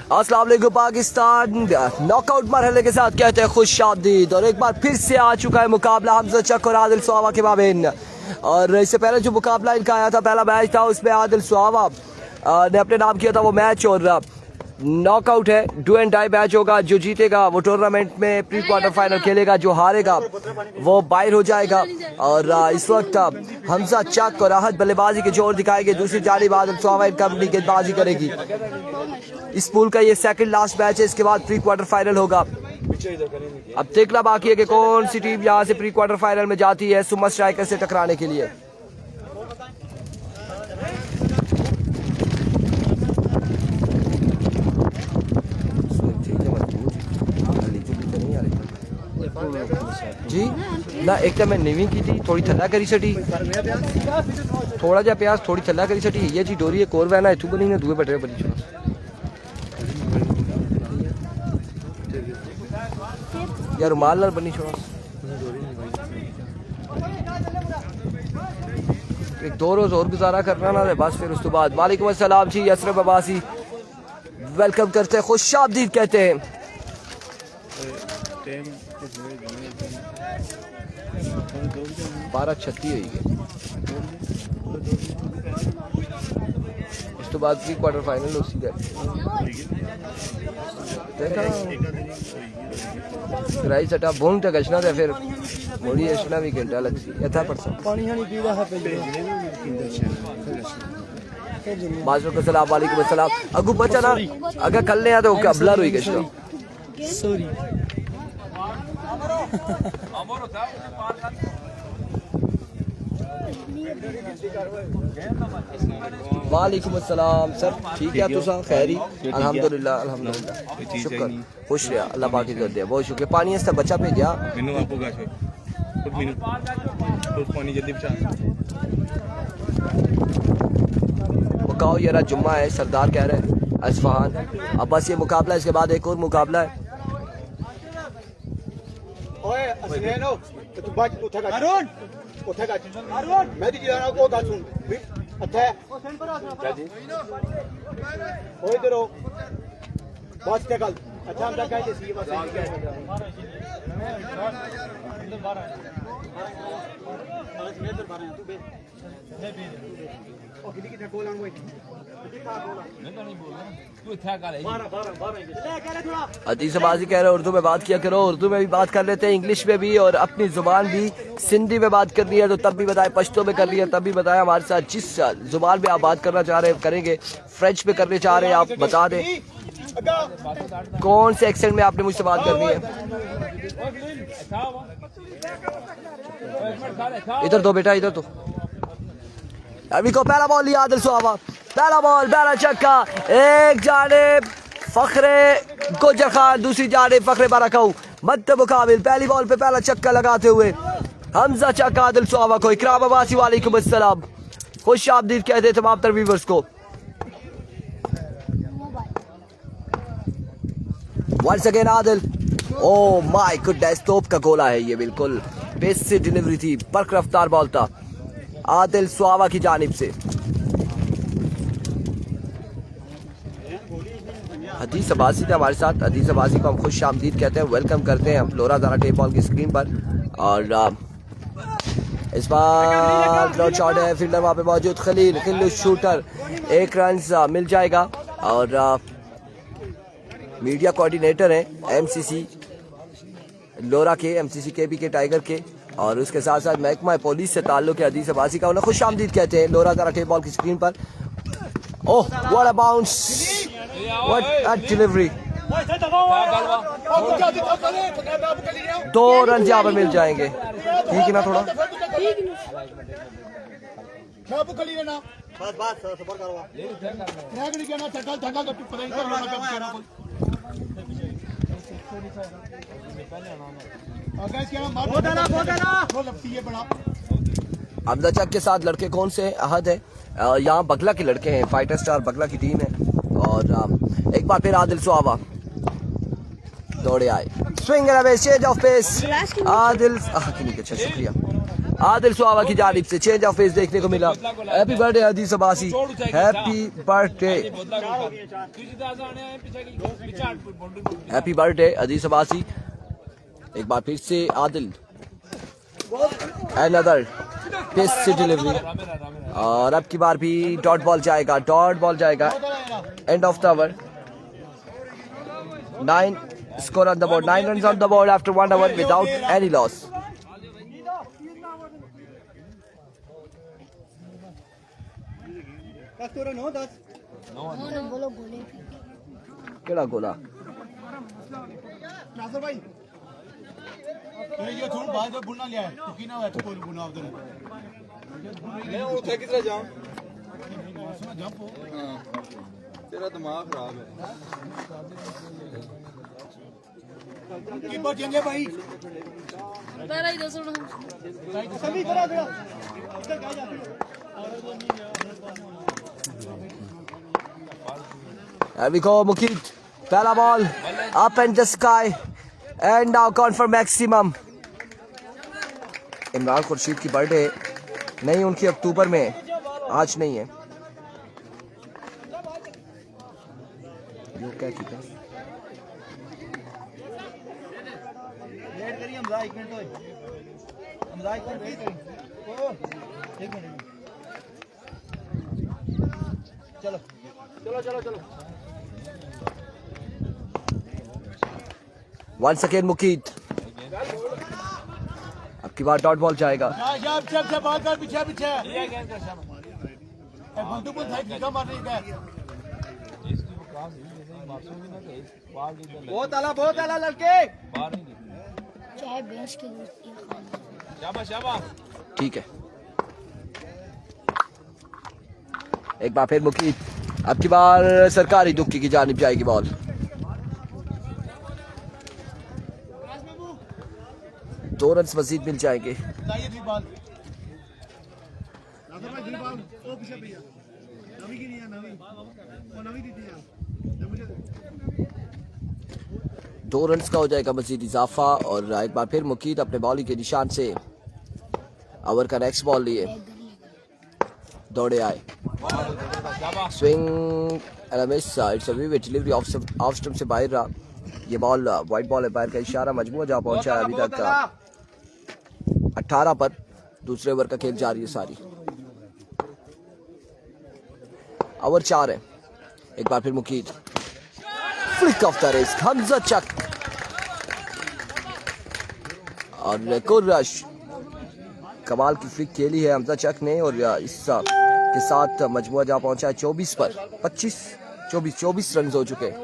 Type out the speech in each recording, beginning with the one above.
अस्सलाम वालेकुम पाकिस्तान। नॉकआउट मरहले के साथ कहते हैं खुश आमदीद और एक बार फिर से आ चुका है मुकाबला हमजा चक और आदिल सुहावा के माबेन। और इससे पहले जो मुकाबला इनका आया था, पहला मैच था, उसमें आदिल सुहावा ने अपने नाम किया था वो मैच और नॉकआउट है, डू एंड डाई मैच होगा। जो जीतेगा वो टूर्नामेंट में प्री क्वार्टर फाइनल खेलेगा, जो हारेगा वो बाहर हो जाएगा। और इस वक्त हमजा चक और राहत बल्लेबाजी के जोर दिखाएंगे, दूसरी जानिब आदिल सुहावा कंपनी गेंदबाजी करेगी। इस पूल का ये सेकंड लास्ट मैच है, इसके बाद प्री क्वार्टर फाइनल होगा। अब देखना बाकी है कि कौन सी टीम यहाँ से प्री क्वार्टर फाइनल में जाती है सुपर स्ट्राइकर से टकराने के लिए। जी ना, एक तो मैं नीवी की थी, थोड़ी थल्ला करी सटी, थोड़ा जा प्याज थोड़ी थल्ला करी सटी। ये जी डोरी है कोर वैना इथू बनी ने दुए बटरे बनी छोड़ा यार रुमाल नाल बनी छोड़ा। एक 2 रोज और गुजारा करना ना बस, फिर उसके बाद। वालेकुम अस्सलाम जी असरफ अब्बासी, वेलकम करते हैं, खुश आमदीद कहते हैं। 12:36 हुई है, इस तो बाद प्री क्वार्टर फाइनल उसी का राइस अटा बोन तक गचना था, फिर मोड़ी एशना भी घंटा लग सी यथा परसों पानी हानी पीदा है पहले। बाजू को सलाम वालेकुम अस्सलाम। अगू बचा ना अगर कल ने आ तो ब्लर हुई गचना सॉरी। वालेकुम अस्सलाम सर, ठीक है तुसा खैरी? अल्हम्दुलिल्लाह अल्हम्दुलिल्लाह, शुक्र खुश रहा, अल्लाह पाक की दे बहुत शुक्र। पानी इसका बच्चा भेजा मेनू आपको गाछ कुछ मिनट तो पानी जल्दी बचा मुकाओ। यार जुम्मा है, सरदार कह रहे हैं असफहान। अब बस ये मुकाबला, इसके बाद एक और मुकाबला है। ओए असनेनो तू बात उठा गा अरुण उठा गा अरुण मैं दी जाना को गा सुन अच्छा क्या जी ओ इधर हो बात क्या गल अच्छा हम कह दे सी बस अंदर बाहर आज मैं इधर बाहर तू बे ओ किदी की गोल आन अतीसबाजी कह रहे उर्दू में बात किया करो, उर्दू में भी बात कर लेते हैं, इंग्लिश में भी, और अपनी जुबान भी सिंधी में बात करनी है तो तब भी बताए, पश्तो में करनी है तब भी बताए। हमारे साथ जिस जुबान में आप बात करना चाह रहे हैं करेंगे, फ्रेंच में करने चाह रहे हैं आप बता दें, कौन से एक्सेंट में आपने मुझसे बात करनी है। इधर दो बेटा, इधर तो अभी को पहला बॉल लिया आदिल सुहावा, पहला बॉल पहला छक्का। एक जानिब फखरे गुजर खान, दूसरी जानिब फखरे बाराकाऊ, मध्य मुकाबिल पहली बॉल पे पहला छक्का लगाते हुए हमजा चक आदिल सुहावा को। इकराम अब्बासी वालेकुम अस्सलाम, खुश आमदीद कहते तमाम तर व्यूअर्स को। Once again Adil, oh my goodness, तोप का गोला है ये, बिल्कुल बेस से डिलीवरी थी, बर्क रफ्तार बॉल था आदिल सुहावा की जानिब से। हदीस अब्बासी थे हमारे साथ, हदीस अब्बासी को हम खुश आमदीद कहते हैं, वेलकम करते हैं हम लोरा ज़रा टेप बॉल की स्क्रीन पर। और इस बार ड्रॉ शॉट है, फील्डर वहाँ पे मौजूद खलील, खिल्लू शूटर, 1 रन मिल जाएगा। और मीडिया कोऑर्डिनेटर हैं एमसीसी लोरा के, एमसीसी केबी के टाइगर के, और उसके साथ साथ महकमा पुलिस से ताल्लुक है हदीस अब्बासी का, उन्हें खुश आमदीद कहते हैं लोरा ज़रा टेप बॉल की स्क्रीन पर। Oh what a bounce, what a delivery, 2 run यहाँ पर मिल जाएंगे, ठीक है ना? थोड़ा हमजा चक के साथ लड़के कौन से अहद है, यहाँ बगला के लड़के हैं, फाइटर स्टार बगला की टीम है। और एक बार फिर आदिल सुहावा दौड़े आए, swing and change of pace, Adil अच्छा शुक्रिया। आदिल सुहावा की जानिब से चेंज ऑफ फेस देखने को मिला। हैप्पी बर्थडे हदीस Abbasi, happy birthday, happy birthday हदीस अब्बासी। एक बार फिर से आदिल, अनदर पेस से डिलीवरी, और अब की बार भी डॉट बॉल जाएगा, डॉट बॉल जाएगा। End of the over, 9 score on the board, 9 runs on the board after 1 hour without any loss. केड़ा गोला नासर भाई तो ये थोड़ा बाद में बुना लिया है कि ना है तो कोई बुना उधर मैं उठे किधर जाऊं जंप हो तेरा दिमाग खराब है कीपर चेंज है भाई तारा इधर सुनो सभी करा दे इधर कहां जाती है Here we go, Mukid. Pehla ball up in the sky and now gone for maximum. Imran Khurshid की बर्थडे नहीं, उनकी अक्टूबर में, आज नहीं है। क्या ठीक है, लेट करिए हमजा 1 मिनट होए हमजा 1 मिनट वेट करिए ओ 1 मिनट चलो चलो चलो चलो Once again Mukid, अब की बार डॉट बॉल जाएगा। पीछे बॉल कर, पीछे पीछे ये गेंद कर शाबाश ए बुंदू बुंद साइड निकाल मार रही है बहुत आला लड़के चाहे बेंच के लिए शाबाश शाबाश ठीक है, एक बार फिर मुकीद, अब की बार सरकारी दुक्की की जानिब जाएगी बॉल। दो रन मजीद मिल जाएंगे। लाइए दी बॉल नाज़र भाई दी बॉल ओ पीछे भैया नवी की नहीं है नवी वो नवी दी है मुझे 2 रन का हो जाएगा मजीद इजाफा। और एक बार फिर मुकीद अपने बॉलिंग के निशान से ओवर का नेक्स्ट बॉल लिए दौड़े आए, swing and a miss, it's a vivid delivery off stump से बाहर रहा। ये बॉल वाइट बॉल एम्पायर का इशारा, मजबूर जा पहुंचा है अभी तक 18 पर। दूसरे ओवर का खेल जारी है सारी, ओवर 4 है। एक बार फिर Mukeed, flick off the wrist, Hamza Chak और रिकॉर्ड रश। कमाल की फ्लिक खेली है हमजा चक ने और इस के साथ मजमुआ जा पहुंचा है 24 पर। 24 रन हो चुके हैं।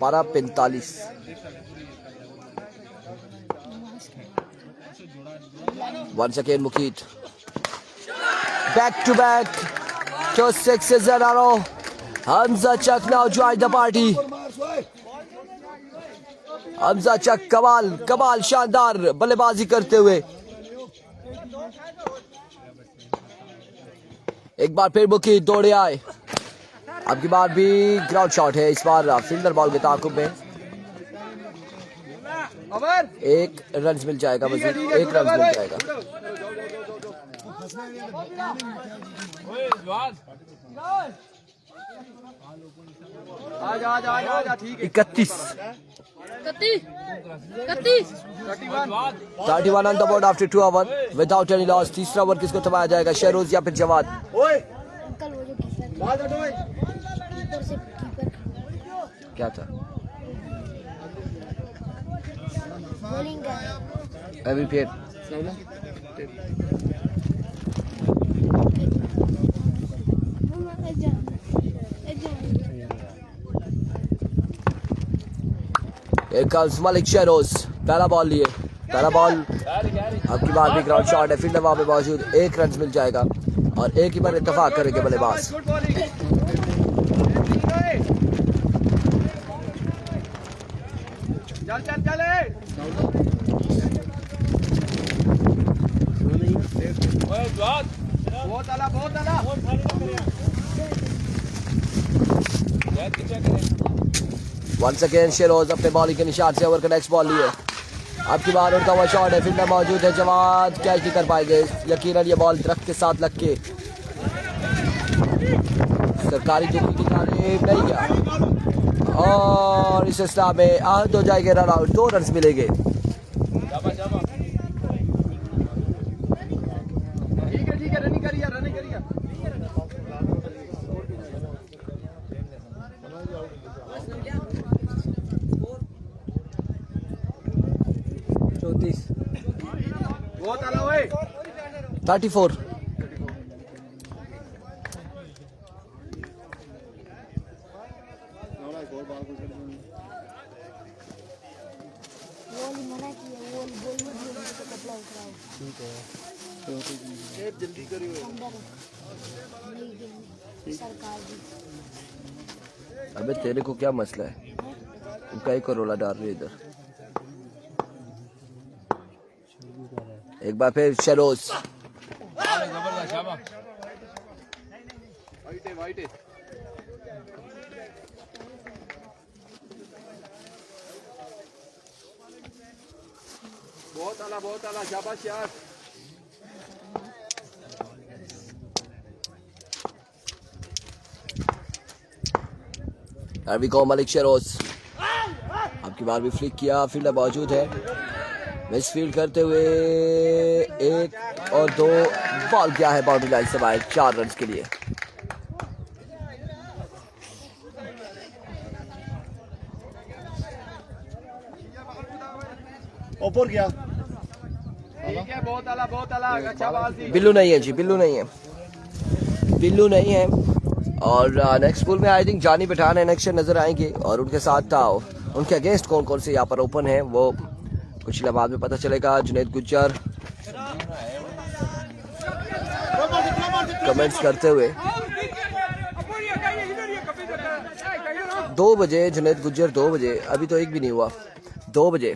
12:45। Once again Mukid, back to back 2 sixes in a row. Hamza Chak now joined the party. Hamza Chak कमाल शानदार बल्लेबाजी करते हुए एक बार फिर मुकीद दौड़े आए। अब की बार भी ग्राउंड शॉट है, इस बार फील्डर बॉल के ताकुब में 1 रन मिल जाएगा, मजीद 1 रन मिल जाएगा। 31 31 on the board after 2 hours without any loss। तीसरा ओवर किसको थमाया जाएगा, शहरोज या फिर जवाद? अंकल वो जो कीपर से कीपर क्या था बॉलिंग का अभी फिर मलिक शहरोज पहला बॉल लिए, पहला बॉल। अब की बार भी ग्राउंड शॉट है, फील्डर वहां पे मौजूद, 1 रन मिल जाएगा और एक ही बार इत्तेफाक करेंगे बल्लेबाज। वंस अगेन शेरोज अपने बॉलिंग के निशान से ओवर का नेक्स्ट बॉल लिए। अब की बार उड़ता हुआ शॉट है, फील्डर मौजूद है, जवाद कैच नहीं कर पाएंगे। यकीनन ये बॉल दरख्त के साथ लग के सरकारी दुखी की जानिब नहीं गया और इस सिलसिला में आहत हो जाएंगे रन आउट। 2 रन मिलेंगे। ठीक है रनिंग करिए रनिंग करिए। 34 बहुत आला ओए 34 वो मना किया, वो बोल मत दियो, मुझे तो कपड़ा उतराओ। जल्दी करिए। अंदर नहीं देंगे सरकार जी। अबे तेरे को क्या मसला है? तुम कहीं को रोला डाल रही है इधर। एक बार फिर शेरोज जबरदस्त शाबाश। वाइट है बहुत आला शाबाश यार। अभी को मलिक शेरोज अब की बार भी फ्लिक किया, फील्डर मौजूद है, मिस फील्ड करते हुए 1 और 2 बॉल गया है बाउंड्री लाइन से बाहर 4 रन के लिए। ऊपर गया। ठीक है बहुत आला अच्छा बॉल थी। बिल्लू नहीं है जी, बिल्लू नहीं है, बिल्लू नहीं है। और नेक्स्ट बॉल में आई थिंक जानी पठान एनेक्शन नजर आएंगे और उनके साथ था उनके अगेंस्ट कौन कौन से यहाँ पर ओपन है वो कुछ लम्हात में पता चलेगा। जुनैद गुज्जर कमेंट्स करते हुए 2 बजे, जुनैद गुज्जर 2 बजे, अभी तो एक भी नहीं हुआ, 2 बजे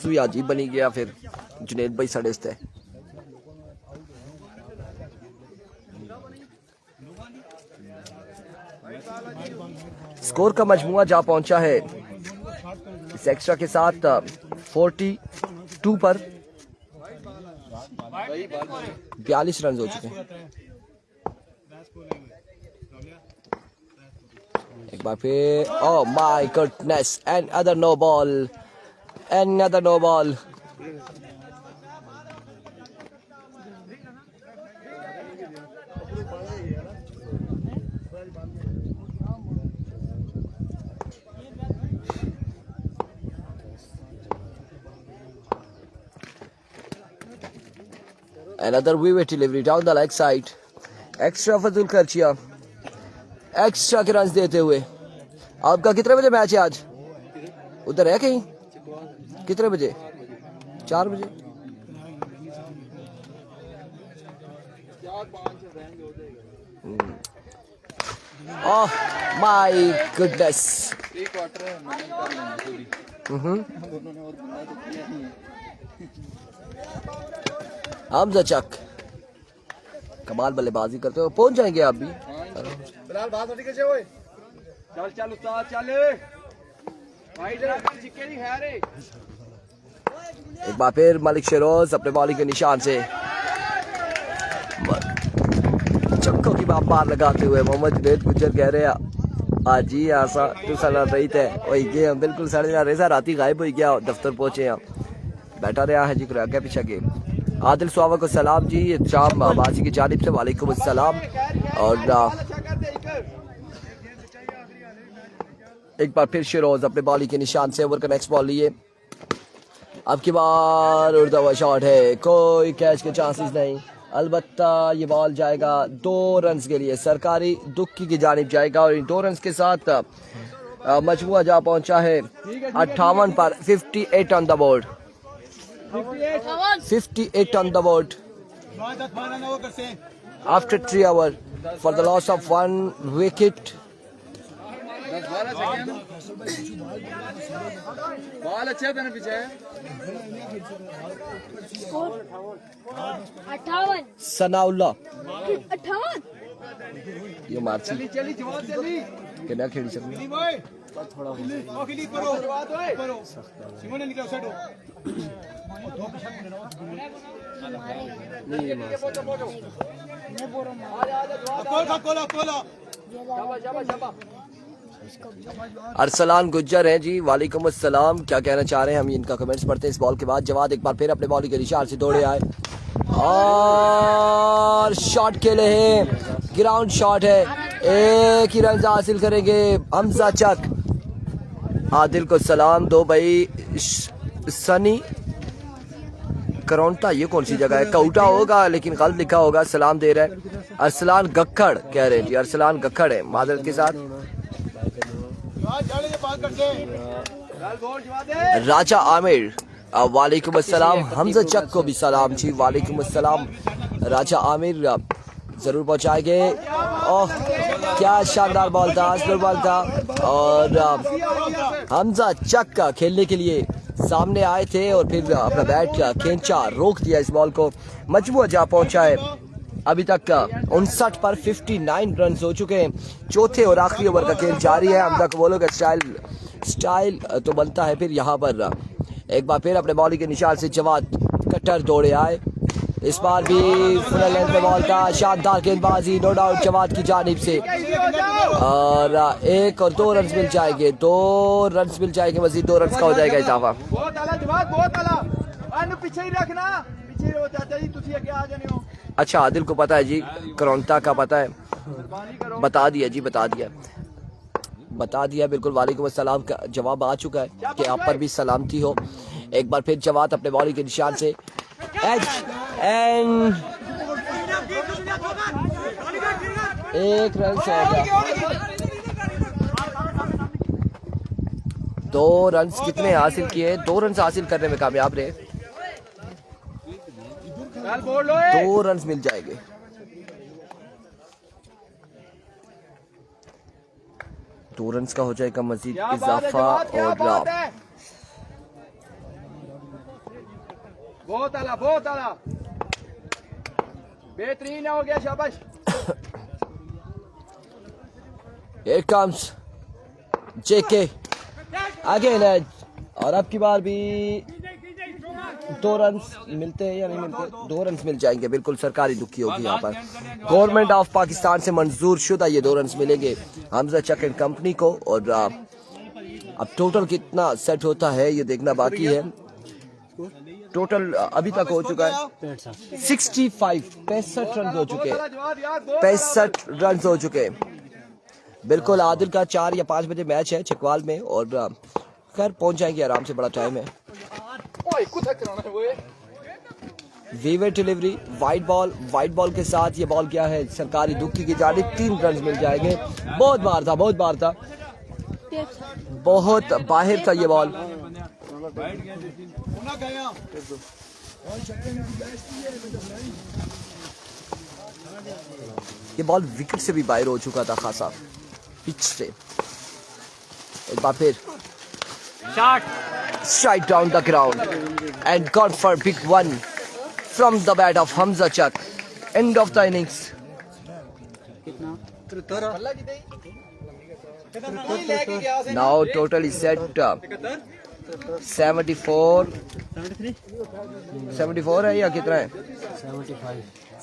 सुई अजीब बनी गया। फिर जुनैद भाई सड़ेस्त है। स्कोर का मजमुआ जा पहुंचा है इस एक्स्ट्रा के साथ 42 पर 42 रन हो चुके हैं। एक बार फिर oh my goodness, another no ball, another no ball. Another vivid delivery down the leg side. Extra फजूल खर्चिया, एक्स्ट्रा के रन देते हुए। आपका कितने बजे मैच है आज? उधर है कहीं? कितने बजे? 4 बजे। Oh my goodness. Hamza Chak कमाल बल्लेबाजी करते हो, पहुंच जाएंगे आप भी। बिलाल बात होती कैसे ओए? चल चल उस्ताद चल। भाई जरा चिक्के नहीं है रे। एक बार फिर मलिक शेरोज अपने बॉलिंग के निशान से चक्कों की बार लगाते हुए मोहम्मद जुनैद गुज्जर कह रहे हैं आज ही ऐसा तू सला रही थे वही गए बिल्कुल सड़े जा रहे सा राती गायब हो गया, दफ्तर पहुंचे हैं, बैठा रहा है जी को आगे पीछे के। आदिल सुहावा को सलाम जी, शाम बाजी की जानिब से वालेकुम अस्सलाम। और एक बार फिर शेरोज अपने बॉलिंग के निशान से ओवर का नेक्स्ट बॉल लिए। अब की बार उड़ता हुआ शॉट है, कोई कैच के चांसेस नहीं, अलबत्ता ये बॉल जाएगा 2 रन के लिए, सरकारी दुक्की की जानिब जाएगा। और इन 2 रन के साथ मजमुआ जा पहुंचा है 58 पर। 58 on the board, 58 on the board after 3 hours for the loss of 1 wicket. Ball अच्छा था ना पीछे। 58 सनाउल्लाह 58 ये मार्ची चली जवाब जल्दी कितना खेड़ी सकते भाई थोड़ा ओखिली करो करो सिमोने निकलो सेटो दो पीछे नहीं ये मार्ची खोलो अरसलान गुज्जर हैं जी, वालेकुम अस्सलाम। क्या कहना चाह रहे हैं हम इनका कमेंट्स पढ़ते हैं। इस बॉल के बाद जवाद एक बार फिर अपने बॉलिंग के निशान से दौड़े आए और शॉट खेले हैं, ग्राउंड शॉट है, एक ही रन हासिल करेंगे हमजा चक। आदिल को सलाम दो भाई। सनी करौंटा ये कौन सी जगह है? कौटा होगा लेकिन गलत लिखा होगा। सलाम दे रहे हैं अरसलान गक्खड़ कह रहे हैं जी, अरसलान गक्खड़ है मादरत के साथ। राजा आमिर वालेकुम अस्सलाम। हमजा चक को भी सलाम जी, वालेकुम अस्सलाम। राजा आमिर जरूर पहुंचाएंगे। ओह क्या शानदार बॉल था, असलर बॉल था। और हमजा चक का खेलने के लिए सामने आए थे और फिर अपना बैट खींचा, रोक दिया इस बॉल को। मजबूर जा पहुंचा है। अभी तक 59 पर 59 रन हो चुके हैं। चौथे और आखिरी ओवर का खेल जारी है। हमजा को बोलोगे स्टाइल तो बनता है। फिर यहाँ पर एक बार फिर अपने बॉलिंग के निशान से जवाद कट्टर दौड़े आए। इस बार भी फुल लेंथ में बॉल था, शानदार गेंदबाजी नो डाउट जवाद की जानिब से। और एक और 2 रन मिल जाएंगे, 2 रन मिल जाएंगे, मजीद 2 रन का हो जाएगा इजाफा। अच्छा आदिल को पता है जी, करौंता का पता है, बता दिया जी, बता दिया बिल्कुल। वालेकुम अस्सलाम का जवाब आ चुका है कि आप पर भी सलामती हो। एक बार फिर जवाब अपने बॉलिंग के निशान से एंड एक रन से होगा। 2 रन कितने हासिल किए? 2 रन हासिल करने में कामयाब रहे। 2 रन मिल जाएंगे। दो रन का हो जाएगा मजीद इजाफा। और बहुत आला बेहतरीन हो गया, शाबाश। Here comes JK again. और अब की बार भी 2 रन मिलते हैं या नहीं मिलते? 2 रन मिल जाएंगे, बिल्कुल सरकारी दुखी होगी यहाँ पर। गवर्नमेंट ऑफ पाकिस्तान से मंजूर शुदा ये 2 रन मिलेंगे हमजा चक एंड कंपनी को। और अब टोटल कितना सेट होता है ये देखना बाकी है। टोटल अभी तक हो चुका है 65 रन हो चुके हैं, 65 रन हो चुके हैं। बिल्कुल आदिल का 4 या 5 बजे मैच है चकवाल में और खैर पहुंच जाएंगे आराम से, बड़ा टाइम है। वीवर डिलीवरी वाइट बॉल के साथ ये बॉल क्या है सरकारी दुखी की जानिब। 3 रन मिल जाएंगे। बहुत बार था, बहुत बाहर था ये बॉल। ये बॉल विकेट से भी बाहर हो चुका था खासा, पिच से। एक बार फिर straight down the ground and gone for big one from the bat of Hamza Chak. End of the innings. Now total is set 74 है या कितना है?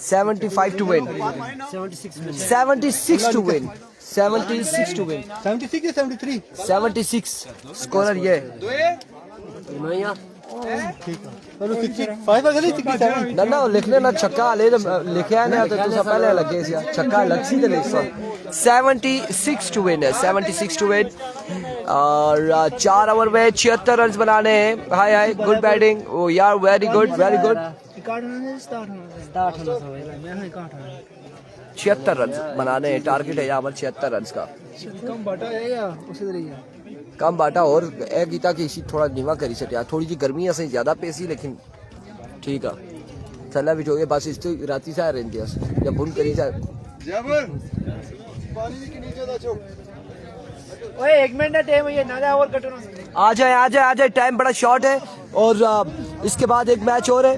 75 to win. 76 to win. 76 to win. 76 या 73? 76 स्कोरर ये। ना लिखने ना छक्का ले लिखे ना तो तुसा पहले लगे सी छक्का लक्सी ते लिख 76 टू विन है, 76 टू विन। और 4 ओवर में 76 रन बनाने हैं। हाय गुड बैटिंग यार, वेरी गुड 76 रन बनाने हैं, टारगेट है यहाँ पर 76 रन का। कम बाटा और एक गीता की इसी थोड़ा नीवा करी सटिया, थोड़ी जी गर्मी से ज्यादा पेसी लेकिन ठीक है थला भी हो गया। बस इस तो राती सा रहती है जब बुन करी सा ओए 1 मिनट टाइम है ना ओवर कटो। आ जाए टाइम बड़ा शॉर्ट है और इसके बाद एक मैच और है।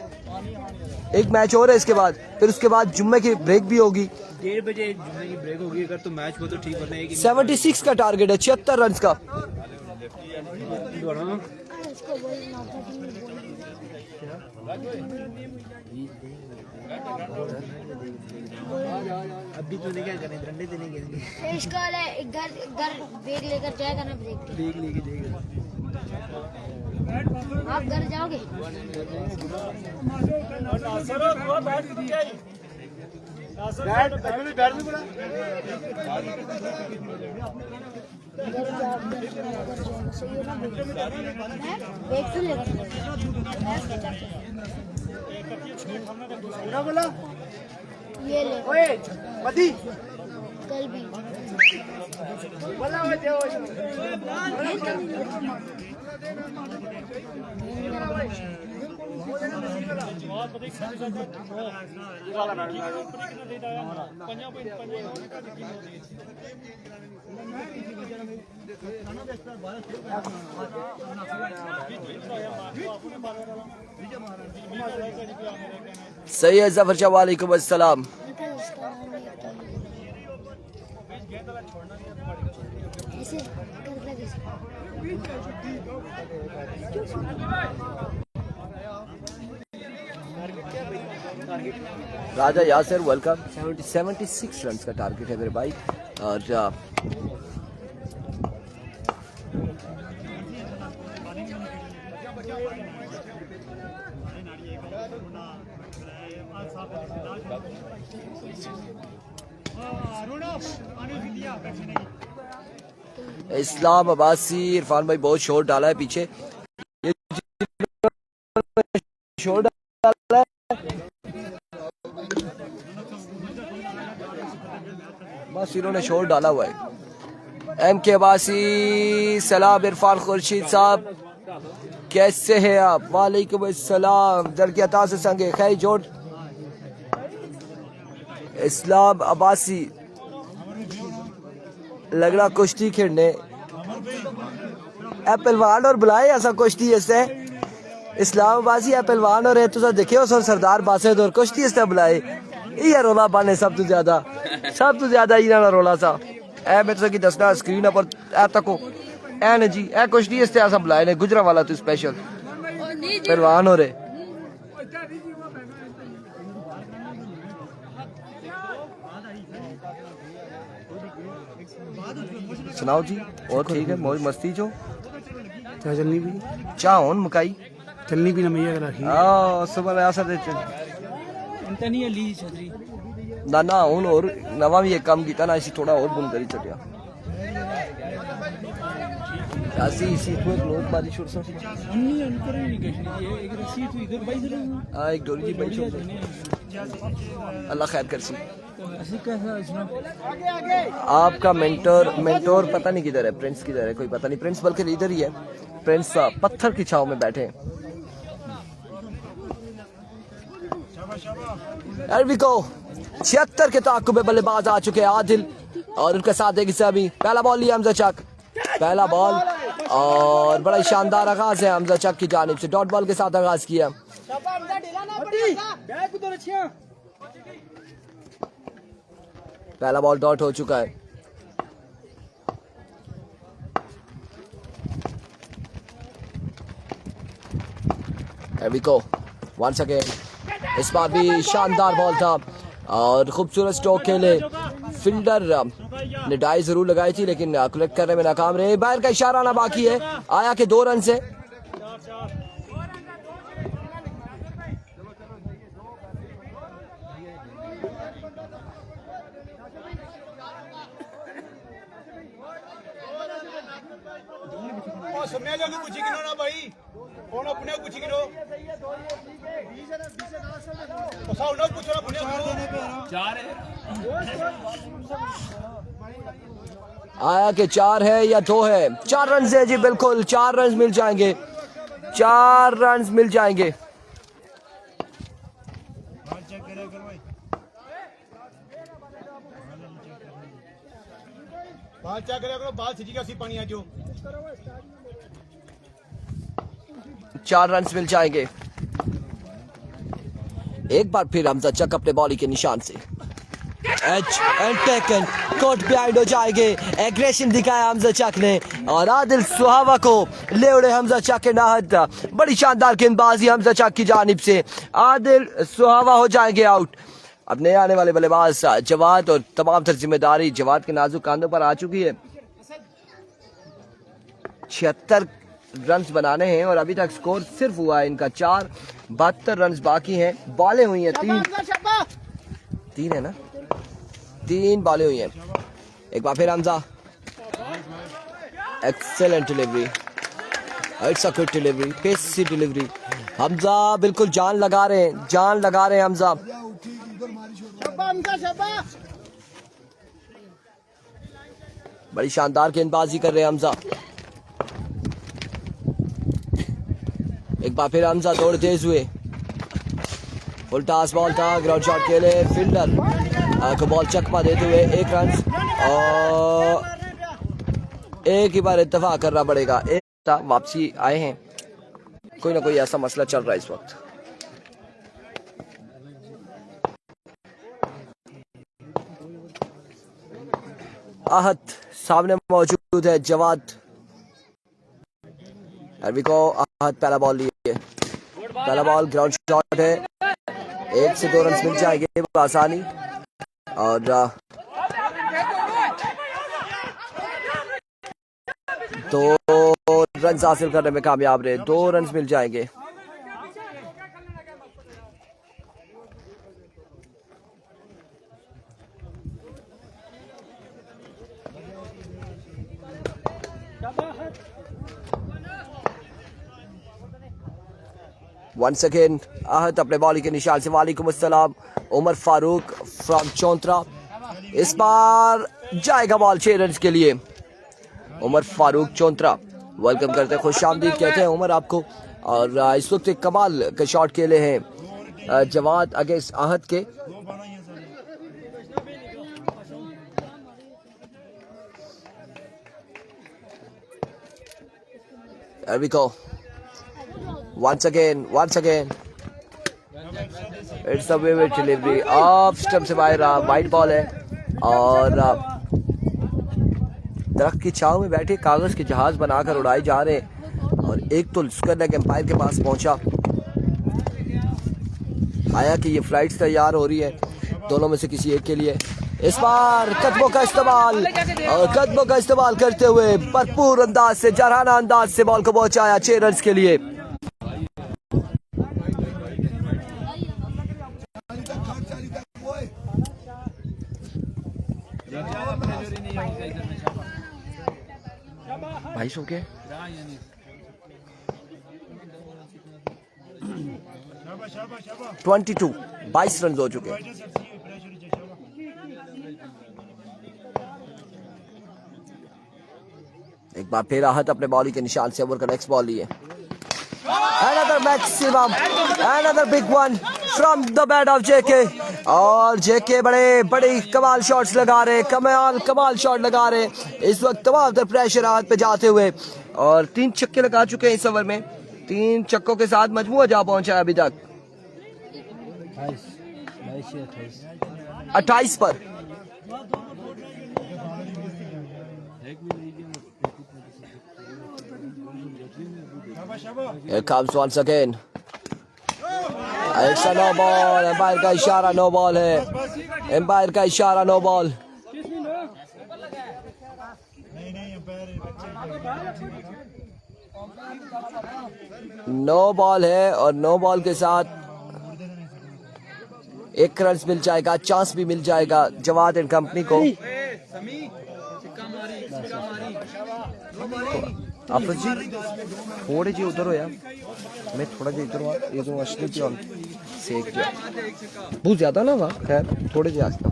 एक मैच और है इसके बाद, फिर उसके बाद जुम्मे की ब्रेक भी होगी। 1:30 बजे जुम्मे की ब्रेक होगी। अगर तो मैच हो तो ठीक, वरना एक 76 का टारगेट है, 76 रन का। इसको बोलना अभी तो क्या करें, डंडे देने के इसका घर घर बैग लेकर जाएगा ना, ब्रेक के। देख लेके जाएगा। आप घर जाओगे? घर जाओ, घर जाओ, सही है ना? बैग से लेकर ये ले कल भी सही है जफर शाह, वालेकुम अस्सलाम। निकल, इसका नाम नहीं आता है। ऐसे कर लगे राजा यासिर वेलकम। 76 रन का टारगेट है मेरे भाई। और इस्लाम अब्बासी, इरफान भाई बहुत शॉट डाला है पीछे, ये शॉट डाला है। बस इन्होंने शॉट डाला हुआ है। एम के अब्बासी, सलाम इरफान खुर्शीद साहब, कैसे हैं आप? वालेकुम अस्सलाम। दर की अता से संगे खैर जोड़। इस्लाम अब्बासी लगड़ा कुश्ती खेलने ए पहलवान और बुलाए ऐसा कुश्ती इससे इस्लाम अब्बासी ए पहलवान और तुसा देखे हो सरदार बासित और कुश्ती इससे बुलाए ये रोला पाने सब तो ज्यादा इना रोला सा ए मैं तुसा की दसना स्क्रीन पर ए तको ए ने जी ए कुश्ती इससे ऐसा बुलाए ने गुजरा वाला तू स्पेशल पहलवान हो रे। सुनाओ जी, और ठीक है, मौज मस्ती जो चलनी भी चाहोन मुकाई चलनी भी ना मैया रखी सुबह ऐसा दे इंता नहीं ली छतरी ना हूं और नवा भी एक काम किया ना, इसी थोड़ा और बुन करी चटिया ऐसी इसी को एक लोग बारिश और सी अन्नी अंतर नहीं कशनी है। एक रसी तो इधर बाई जरा हां एक डोरी जी बैठ अल्लाह खैर कर सी। ऐसे कैसा इसमें आपका मेंटोर पता नहीं किधर है, प्रिंस किधर है कोई पता नहीं। प्रिंस बल्कि इधर ही है, प्रिंस पत्थर की छाव में बैठे हैं। को 76 के ताकुब में बल्लेबाज आ चुके हैं आदिल और उनके साथ एक अभी पहला बॉल लिया हमजा चक, पहला बॉल और बड़ा शानदार आगाज है हमजा चक की जानिब से, डॉट बॉल के साथ आगाज किया। पहला बॉल डॉट हो चुका है। वंस अगेन इस बार भी शानदार बॉल था और खूबसूरत स्ट्रोक खेले। फील्डर ने डाई जरूर लगाई थी लेकिन कलेक्ट करने में नाकाम रहे। बाहर का इशारा आना बाकी है, आया के 2 रन से। सुनने जो कुछ गिनो ना भाई, कौन अपने कुछ गिनो तो सब लोग कुछ अपने चार है। आया कि 4 है या 2 है? 4 रन है जी, बिल्कुल 4 रन मिल जाएंगे, 4 रन मिल जाएंगे। बाल चेक करो, बाल सीधी का सी पानी आजो 4 रन मिल जाएंगे। एक बार फिर हमजा चक अपने बॉली के निशान से H and taken court behind हो जाएंगे। एग्रेशन दिखाया हमजा चक ने और आदिल सुहावा को ले उड़े हमजा चक के नाहद। बड़ी शानदार गेंदबाजी हमजा चक की जानिब से। आदिल सुहावा हो जाएंगे आउट। अब नए आने वाले बल्लेबाज जवाद और तमाम तर जिम्मेदारी जवाद के नाजुक कांधों पर आ चुकी है। 76 रन बनाने हैं और अभी तक स्कोर सिर्फ हुआ है इनका 4। 72 रन बाकी हैं। बॉलें हुई हैं 3 है ना, 3 बॉलें हुई हैं। एक बार फिर Hamza, excellent delivery, it's a quick delivery, pacy delivery. Hamza बिल्कुल जान लगा रहे हैं, जान लगा रहे हैं हमजा। बड़ी शानदार गेंदबाजी कर रहे हैं हमजा। एक बार फिर हमजा दौड़ तेज हुए। फुल टॉस बॉल था, ग्राउंड शॉट के लिए फील्डर को बॉल चकमा देते हुए 1 रन और एक ही बार इत्तेफाक करना पड़ेगा। एक वापसी आए हैं, कोई ना कोई ऐसा मसला चल रहा है इस वक्त। आहत सामने मौजूद है जवाद। को आहत पहला बॉल लिए, पहला बॉल ग्राउंड शॉट है। 1 से 2 रन मिल जाएंगे आसानी और 2 रन हासिल करने में कामयाब रहे। 2 रन मिल जाएंगे। Once again आहत अपने बॉलिंग के निशान से। वालेकुम अस्सलाम, उमर फारूक फ्रॉम चौंतरा। इस बार जाएगा बॉल 6 रन के लिए। उमर फारूक चौंतरा वेलकम करते हैं, खुशामदीद कहते हैं उमर आपको। और इस वक्त एक कमाल के शॉट खेले हैं जवाद अगेंस्ट आहत के। There we go. Once again, it's a vivid delivery. Off stump से बाहर वाइड बॉल है और दरख्त की छांव में बैठे कागज के जहाज बनाकर उड़ाए जा रहे हैं और एक तो स्क्वायर लेग एम्पायर के पास पहुंचा। आया कि ये फ्लाइट्स तैयार हो रही है दोनों में से किसी एक के लिए। इस बार कदमों का इस्तेमाल करते हुए भरपूर अंदाज से, जराना अंदाज से बॉल को पहुंचाया 6 रन के लिए। भाई सो के 22 रन हो चुके हैं। एक बार फिर आहत अपने बॉलिंग के निशान से ओवर का नेक्स्ट बॉल लिए। Another maximum, another big one from the bat of JK। और JK बड़े कमाल शॉट्स लगा रहे, कमाल शॉट लगा रहे इस वक्त तमाम तरह प्रेशर आहत पे जाते हुए। और 3 छक्के लगा चुके हैं इस ओवर में। 3 छक्कों के साथ मजमूआ जा पहुंचा है अभी तक 28 पर। Here comes once again. It's a no ball. Umpire का इशारा नो बॉल है। एम्पायर का इशारा नो बॉल। नो बॉल है और नो बॉल के साथ 1 रन मिल जाएगा, चांस भी मिल जाएगा जवाद एंड कंपनी को। आफत जी थोड़े जी उधर हो यार, मैं थोड़ा जी इधर हुआ। ये जो असली थी सेक दिया बहुत ज्यादा ना वहाँ, खैर थोड़े जी आस्ता।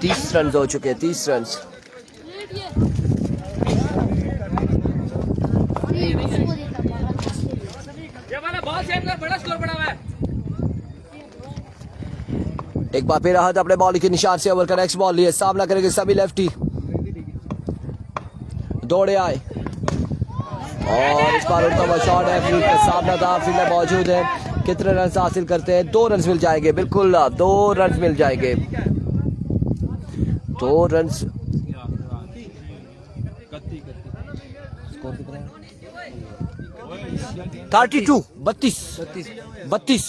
तीस रन हो चुके हैं, 30 रन। एक बार फिर आहत अपने बॉल के निशान से ओवर का नेक्स्ट बॉल लिए। सामना करेंगे सभी लेफ्टी। दौड़े आए और इस बार उनका शॉट है, फील्ड के सामने था, फील्डर मौजूद है। कितने रन हासिल करते हैं? 2 रन मिल जाएंगे, बिल्कुल 2 रन मिल जाएंगे, 2 रन। स्कोर कितना है? 32 32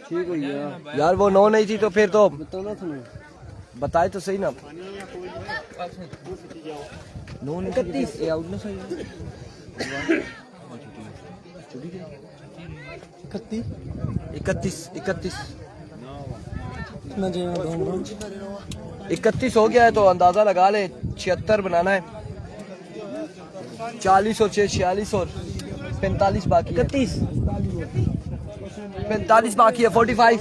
ठीक हो गया यार वो 9 नहीं थी तो फिर तो बताए तो सही ना। 9 नहीं 31 आउट ना सही 31 31 हो गया है तो अंदाजा लगा ले। 76 बनाना है, 40 और 46 और 45 बाकी है। 45 बाकी है, 45।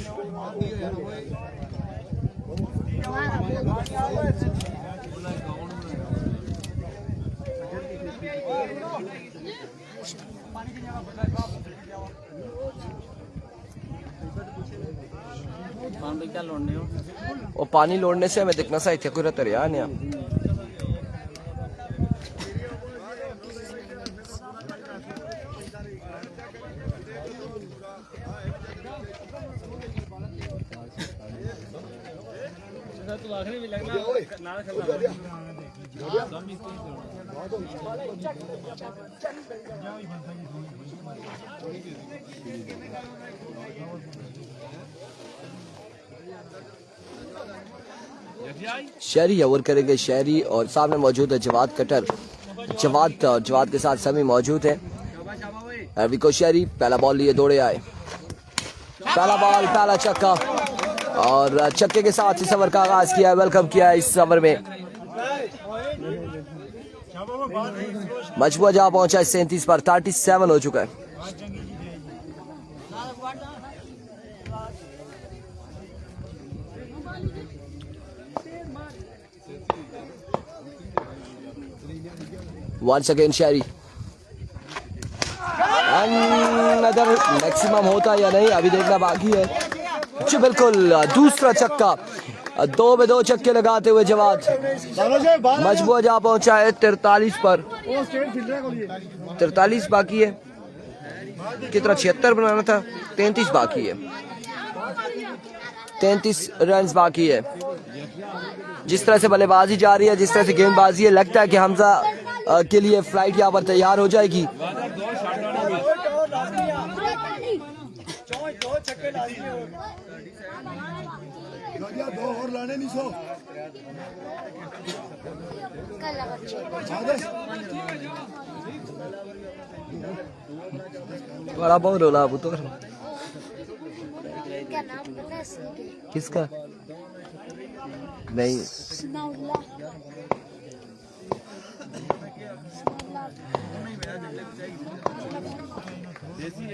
और पानी लोड़ने से हमें दिखना सा इतने कोई रहता रहा नहीं। शहरी ओवर करेंगे शहरी और सामने मौजूद है जवाद कटर। जवाद के साथ समी मौजूद है। विको शहरी पहला बॉल लिए दौड़े आए, पहला बॉल पहला छक्का और छक्के के साथ इस ओवर का आगाज किया, वेलकम किया इस ओवर में। मजबूआ जहां पहुंचा है 37 पर, 37 हो चुका है। Once again शहरी, अनदर मैक्सिमम होता या नहीं अभी देखना बाकी है। जी बिल्कुल, दूसरा छक्का, 2 में 2 छक्के लगाते हुए जवाद। मजबूआ जहां पहुंचा है 43 पर, 43 बाकी है। कितना 76 बनाना था, 33 बाकी है, 33 रन बाकी है। जिस तरह से बल्लेबाजी जा रही है, जिस तरह से गेंदबाजी है, लगता है कि हमजा के लिए फ्लाइट यहाँ पर तैयार हो जाएगी। बड़ा बहुत रोला अब तो। किसका नहीं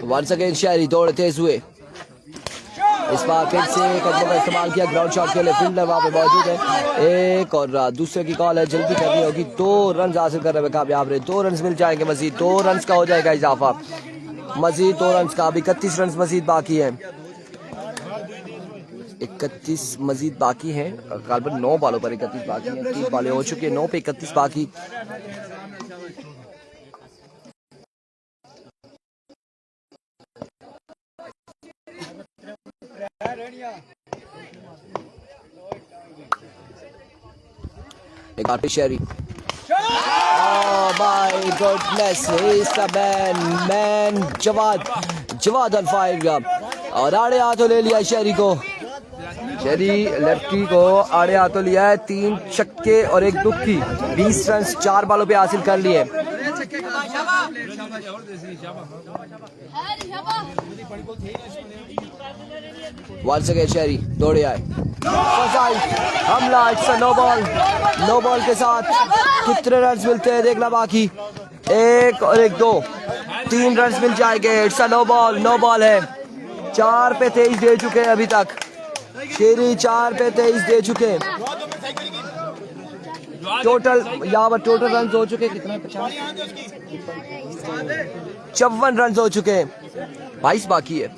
वंस अगेन शहरी दौड़ तेज हुए। इस बार फिर से कदमों का इस्तेमाल किया ग्राउंड शॉट के लिए, फील्डर वहां पे मौजूद है। एक और दूसरे की कॉल है, जल्दी करनी होगी। 2 रन हासिल करने में कामयाब रहे, 2 रन मिल जाएंगे मजीद, 2 रन का हो जाएगा इजाफा, मजीद 2 रन का। अभी 31 रन मजीद बाकी है, 31 मजीद बाकी है। कालबन 9 बॉलों पर 31 बाकी है, 30 बॉलें हो चुकी है, 9 पे 31 बाकी। एक बार शहरी, oh my goodness, he's the man Jawad on fire और आड़े हाथों ले लिया शहरी को। शहरी लेफ्टी को आड़े हाथों लिया है, 3 छक्के और 1 दुक्की, 20 रन 4 बॉलों पे हासिल कर लिए। वंस अगेन शहरी दौड़े आए, हमला, इट्स नो बॉल के साथ कितने रन मिलते हैं देखना बाकी। 1 और 1 2 3 रन मिल जाएंगे। इट्स नो बॉल है। 4 पे 23 दे चुके हैं अभी तक, शेरी 4 पे 23 दे चुके हैं। टोटल यहाँ पर टोटल रन हो चुके कितना, 54 रन हो चुके हैं, 22 बाकी है।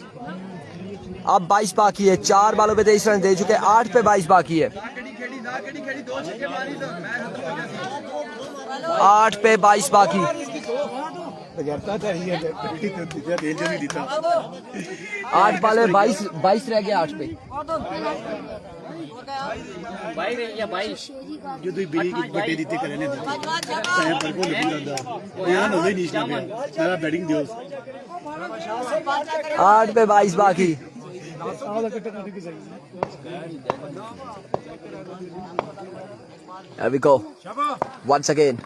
अब 22 बाकी है, 4 बालों पे 23 रन दे चुके, 8 पे 22 बाकी है, 8 पे 22 बाकी। करता था ये दिल जो नहीं देता 8 बाले 22 रह गए 8 पे। जो तू बिली की बटे दीते करे ने टाइम पर को लगी रहता यार हो ही नहीं इसमें मेरा बैटिंग दियो 8 पे 22 बाकी। Here we go. Once again.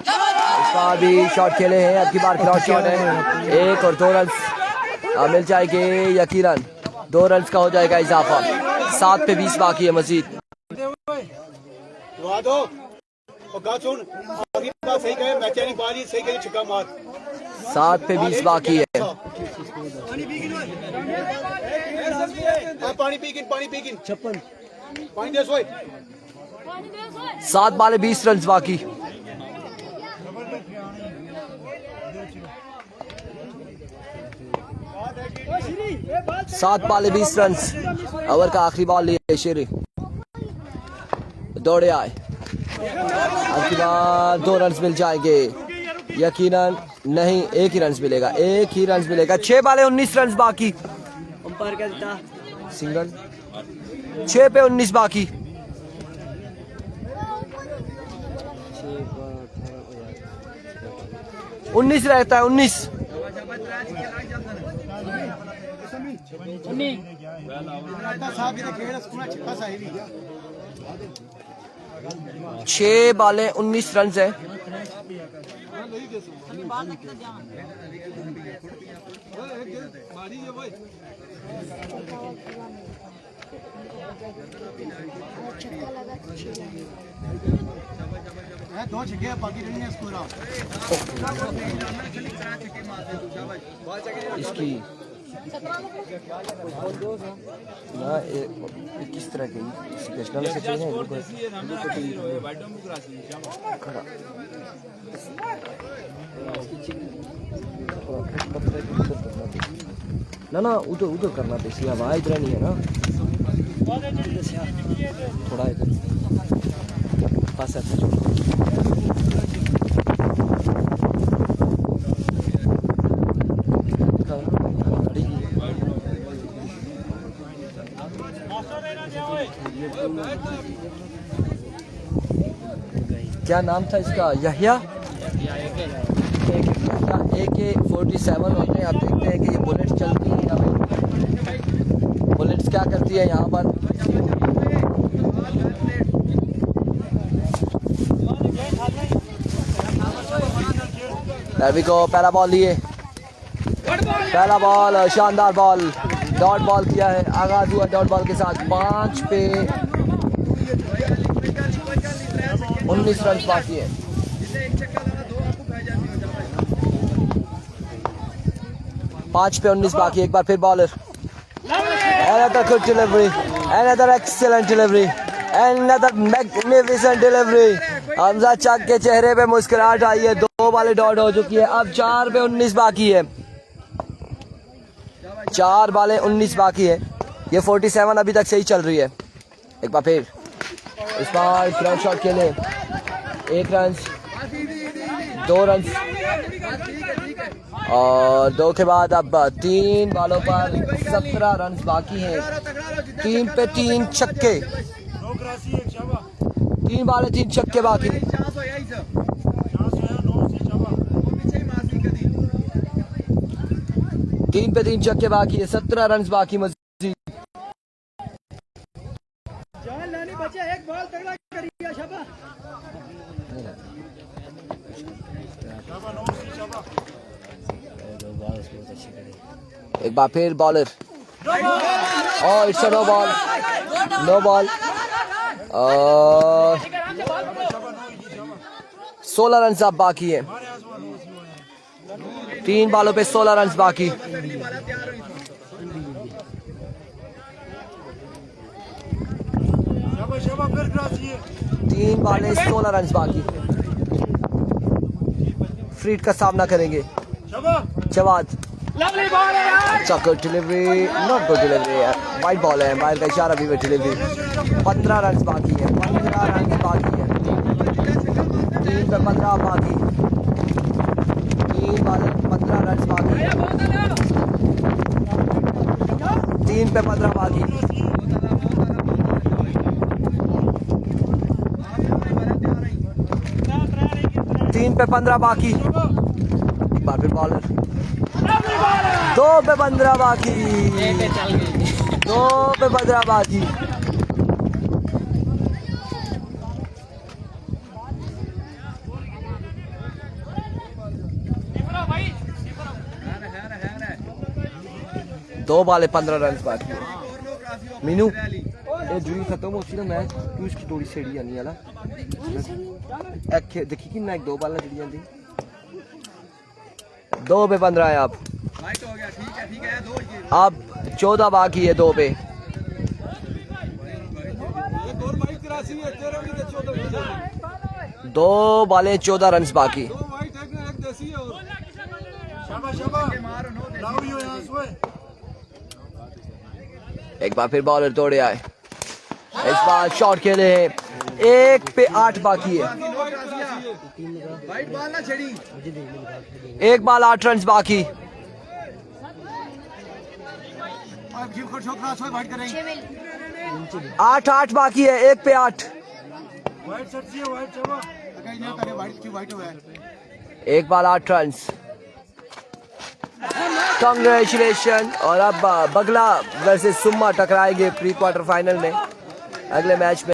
इस बार भी शॉट खेले हैं, अब की बार क्रॉस शॉट है, 1 और 2 रन मिल जाएंगे यकीनन, 2 रन का हो जाएगा इजाफा, 7 पे 20 बाकी है मजीद। दुआ दो और गा सुन आगे बात सही कहे मैच नहीं बाजी सही कहे छक्का मार 7 पे 20 बाकी है। पानी पी किन 56 पानी दे सोए 7 बाले 20 रन बाकी। सात बाले 20 रन, ओवर का आखिरी बॉल लिए शेरी, दौड़े आए, अब की बार 2 रन मिल जाएंगे यकीनन, नहीं 1 ही रन मिलेगा, 1 ही रन मिलेगा। 6 बाले 19 रन बाकी, अंपायर क्या देता सिंगल, 6 पे 19 बाकी। 19 रहता है, 19 6 बाले 19 रन है। दो छक्के बाकी नहीं स्कोर इसकी ना किस तरह की नेशनल से चाहिए ना उधर उधर करना बेसिया वहाँ इधर नहीं है ना, थोड़ा इधर पास है। क्या नाम था इसका, यहिया AK-47 होते हैं। आप देखते हैं कि ये बुलेट्स चलती हैं यहाँ पे, बुलेट्स क्या करती है यहाँ पर, पहला बॉल लिए, पहला बॉल शानदार बॉल, डॉट बॉल किया है, आगाज हुआ डॉट बॉल के साथ। 5 पे 19 रन बाकी है। पाँच पे 19 बाकी। एक बार फिर bowler, another good delivery, another excellent delivery, another magnificent delivery। Hamza Chak के चेहरे पे मुस्कुराहट आई है, 2 बालें डॉट हो चुकी है। अब 4 पे 19 बाकी है, 4 बालें 19 बाकी है। ये 47 अभी तक सही चल रही है। एक बार फिर इस बार ग्राउंड शॉट के लिए 1 रन, 2 रन और 2 के बाद अब 3 बालों पर 17 रन बाकी हैं। 3 पे 3 छक्के, 3 बाले 3 छक्के बाकी। 3 पे 3 छक्के बाकी है, 17 रन बाकी मजीद। एक बार फिर बॉलर, और it's no ball, no ball. 16 run अब बाकी है, 3 बालों पे 16 रन बाकी। तीन बाले 16 रन बाकी। फ्रीड का सामना करेंगे जवाद। अच्छा good delivery, not good delivery है, वाइड बॉल है, बाहर का इशारा भी डिलीवरी। 15 रन बाकी है, 15 रन बाकी है, 3 पे 15 बाकी, 3 बाल 15 रन बाकी है, 3 पे 15 बाकी, 3 पे 15 बाकी, एक बार फिर बॉलर, 2 पे 15 बाकी, 2 पे 15 बाकी, दो बाले 15 रन बाकी। मीनू ये जुई खत्म हो सी ना मैच तू इसकी थोड़ी सेड़ी आनी है ना एक देखी कि मैं 2 बाल जड़ी जाती 2 पे 15 है। अब 14 बाकी है 2 पे, 2 बाले 14 रन बाकी। एक बार फिर बॉलर तोड़े आए, इस बार शॉट खेले हैं, 1 पे 8 बाकी है, 1 बाल 8 रन बाकी, 8 बाकी है, 1 पे 8, 1 बाल 8 रन। कांग्रेचुलेशन। और अब बगला वर्सेस सुम्मा टकराएंगे प्री क्वार्टर फाइनल में अगले मैच में।